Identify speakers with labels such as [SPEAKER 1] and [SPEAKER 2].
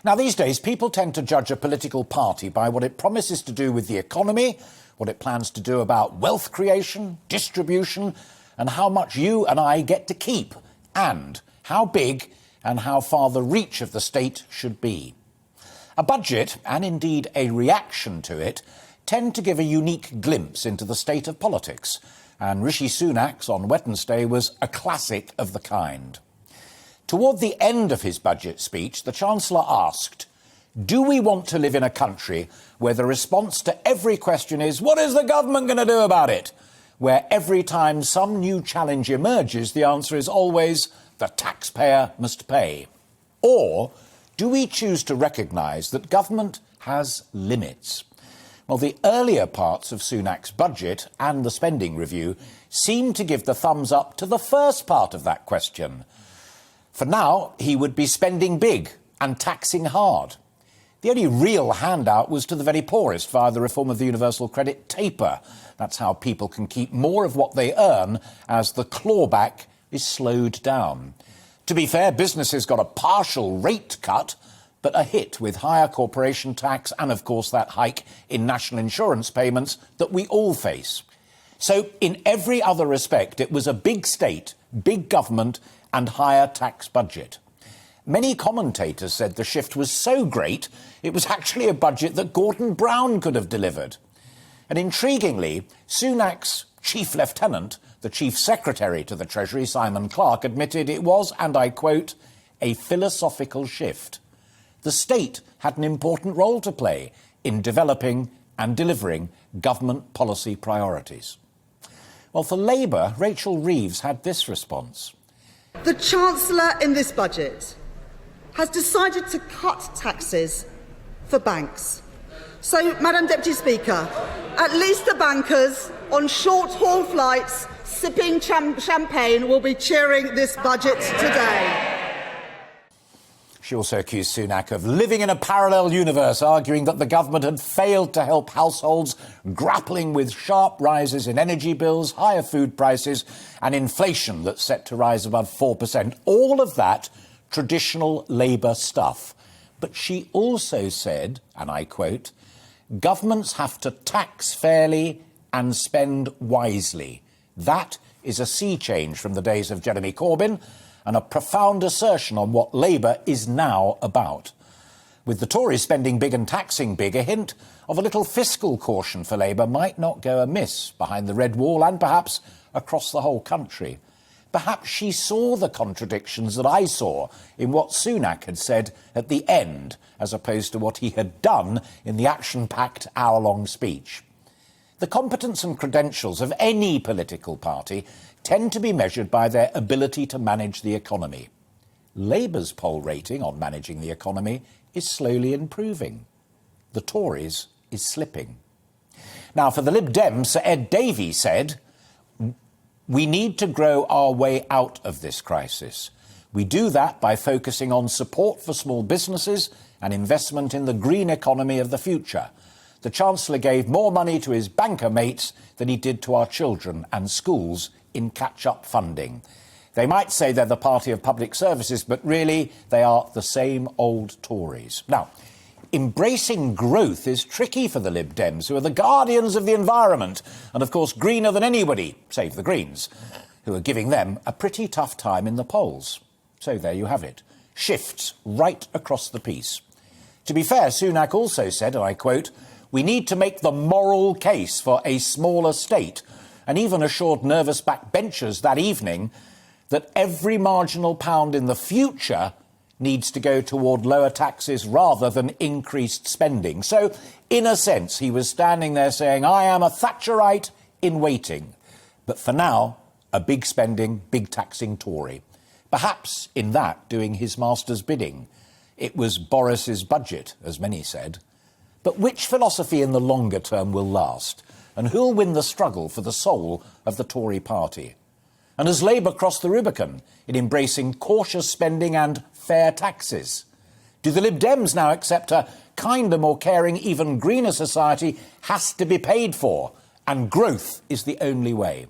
[SPEAKER 1] Now, these days, people tend to judge a political party by what it promises to do with the economy, what it plans to do about wealth creation, distribution, and how much you and I get to keep, and how big and how far the reach of the state should be. A budget, and indeed a reaction to it, tend to give a unique glimpse into the state of politics, and Rishi Sunak's on Wednesday was a classic of the kind. Toward the end of his budget speech, the Chancellor asked, "Do we want to live in a country where the response to every question is, what is the government going to do about it? Where every time some new challenge emerges, the answer is always, the taxpayer must pay? Or do we choose to recognise that government has limits?" Well, the earlier parts of Sunak's budget and the spending review seem to give the thumbs up to the first part of that question. For now, he would be spending big and taxing hard. The only real handout was to the very poorest via the reform of the universal credit taper. That's how people can keep more of what they earn as the clawback is slowed down. To be fair, businesses got a partial rate cut, but a hit with higher corporation tax and, of course, that hike in national insurance payments that we all face. So, in every other respect, it was a big state, big government and higher tax budget. Many commentators said the shift was so great, it was actually a budget that Gordon Brown could have delivered. And intriguingly, Sunak's chief lieutenant, the chief secretary to the Treasury, Simon Clarke, admitted it was, and I quote, a philosophical shift. The state had an important role to play in developing and delivering government policy priorities. Well, for Labour, Rachel Reeves had this response.
[SPEAKER 2] The Chancellor in this budget has decided to cut taxes for banks. So, Madam Deputy Speaker, at least the bankers on short-haul flights sipping champagne will be cheering this budget today.
[SPEAKER 1] She also accused Sunak of living in a parallel universe, arguing that the government had failed to help households grappling with sharp rises in energy bills, higher food prices and inflation that's set to rise above 4%. All of that traditional Labour stuff. But she also said, and I quote, governments have to tax fairly and spend wisely. That is a sea change from the days of Jeremy Corbyn, and a profound assertion on what Labour is now about. With the Tories spending big and taxing big, a hint of a little fiscal caution for Labour might not go amiss behind the red wall and perhaps across the whole country. Perhaps she saw the contradictions that I saw in what Sunak had said at the end, as opposed to what he had done in the action-packed hour-long speech. The competence and credentials of any political party tend to be measured by their ability to manage the economy. Labour's poll rating on managing the economy is slowly improving. The Tories is slipping. Now, for the Lib Dems, Sir Ed Davey said, we need to grow our way out of this crisis. We do that by focusing on support for small businesses and investment in the green economy of the future. The Chancellor gave more money to his banker mates than he did to our children and schools in catch-up funding. They might say they're the party of public services, but really they are the same old Tories. Now, embracing growth is tricky for the Lib Dems, who are the guardians of the environment, and of course greener than anybody, save the Greens, who are giving them a pretty tough time in the polls. So there you have it. Shifts right across the piece. To be fair, Sunak also said, and I quote, we need to make the moral case for a smaller state, and even assured nervous backbenchers that evening that every marginal pound in the future needs to go toward lower taxes rather than increased spending. So, in a sense, he was standing there saying, I am a Thatcherite in waiting. But for now, a big spending, big taxing Tory. Perhaps in that doing his master's bidding. It was Boris's budget, as many said. But which philosophy in the longer term will last? And who'll win the struggle for the soul of the Tory party? And has Labour crossed the Rubicon in embracing cautious spending and fair taxes? Do the Lib Dems now accept a kinder, more caring, even greener society has to be paid for, and growth is the only way?